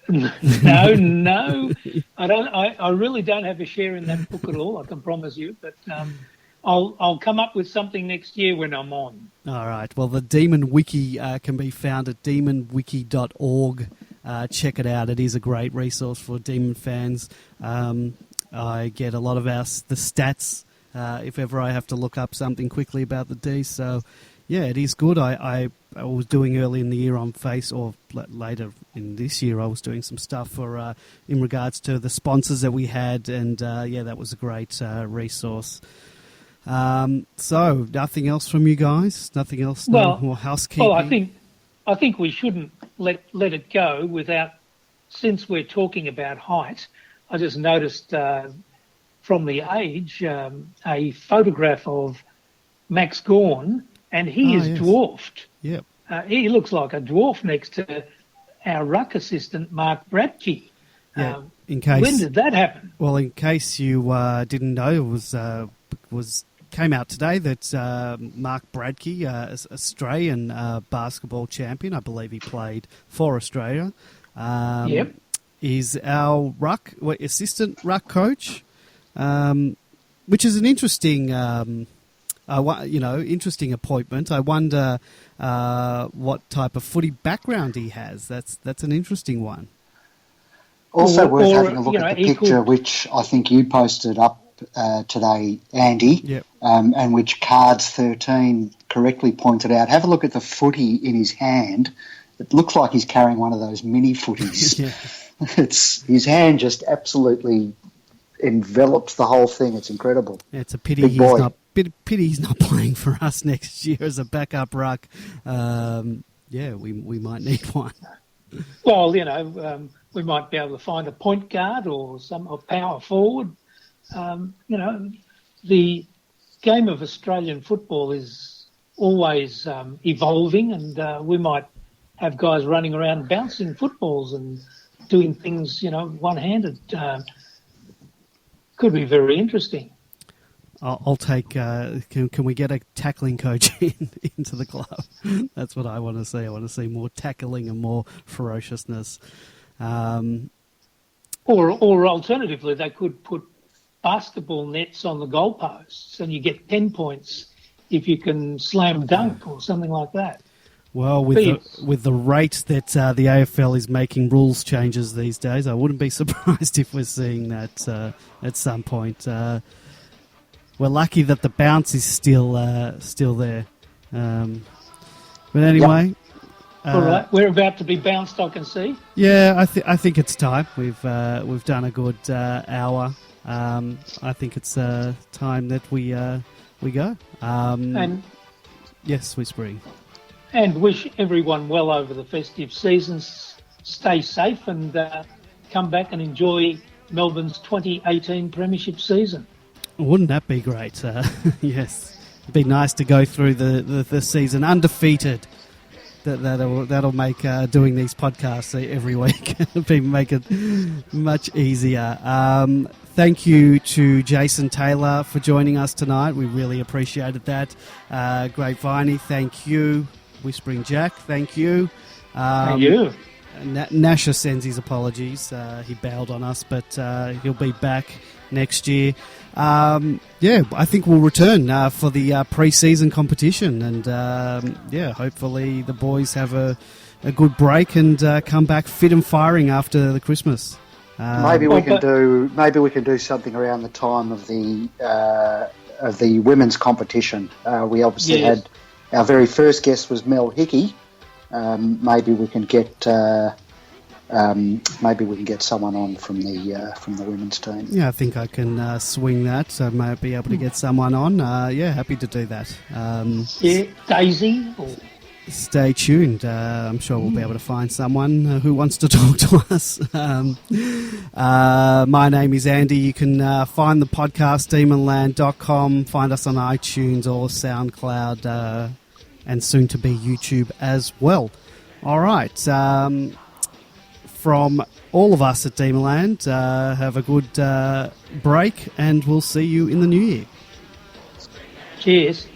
No, I don't. I really don't have a share in that book at all. I can promise you, but I'll come up with something next year when I'm on. All right. Well, the Demon Wiki can be found at demonwiki.org. Check it out. It is a great resource for Demon fans. I get a lot of the stats if ever I have to look up something quickly about the D. So, yeah, it is good. I was doing early in the year on or later in this year, I was doing some stuff for in regards to the sponsors that we had, and that was a great resource. So, nothing else from you guys? Nothing else? No more housekeeping? Well, I think we shouldn't let it go without, since we're talking about height, I just noticed from the Age a photograph of Max Gawn, and he is dwarfed. Yep. He looks like a dwarf next to our ruck assistant, Mark Bradkey. Yeah. When did that happen? Well, in case you didn't know, it came out today that Mark Bradkey, Australian basketball champion, I believe he played for Australia, is our assistant ruck coach, which is an interesting, interesting appointment. I wonder what type of footy background he has. That's an interesting one. Also worth having a look at the picture, which I think you posted up today, Andy, and which Cards 13 correctly pointed out. Have a look at the footy in his hand. It looks like he's carrying one of those mini footies. His hand just absolutely envelops the whole thing. It's incredible. Yeah, it's a pity he's not playing for us next year as a backup ruck. We might need one. Well, we might be able to find a point guard or a power forward. The game of Australian football is always evolving, and we might have guys running around bouncing footballs and doing things, one-handed. Could be very interesting. I'll take. Can we get a tackling coach into the club? That's what I want to see. I want to see more tackling and more ferociousness. Or alternatively, they could put basketball nets on the goalposts, and you get 10 points if you can slam dunk or something like that. Well, with the rate that the AFL is making rules changes these days, I wouldn't be surprised if we're seeing that at some point. We're lucky that the bounce is still there. But anyway, all right, we're about to be bounced, I can see. Yeah, I think it's time. We've done a good hour. I think it's time that we go. And yes, Whispering. And wish everyone well over the festive seasons. Stay safe and come back and enjoy Melbourne's 2018 Premiership season. Wouldn't that be great? Yes, it'd be nice to go through the season undefeated. That'll make doing these podcasts every week make it much easier. Thank you to Jason Taylor for joining us tonight. We really appreciated that. Great Viney, thank you. Whispering Jack, thank you. Thank you. Nasher sends his apologies. He bailed on us, but he'll be back next year. I think we'll return for the pre-season competition, and hopefully the boys have a good break and come back fit and firing after the Christmas. Maybe we can do something around the time of the women's competition. We obviously had our very first guest was Mel Hickey. Maybe we can get maybe we can get someone on from the women's team. Yeah, I think I can swing that. So I might be able to get someone on. Happy to do that. Daisy. Stay tuned. I'm sure we'll be able to find someone who wants to talk to us. My name is Andy. You can find the podcast, demonland.com. Find us on iTunes or SoundCloud and soon to be YouTube as well. All right. From all of us at Demonland, have a good break and we'll see you in the new year. Cheers.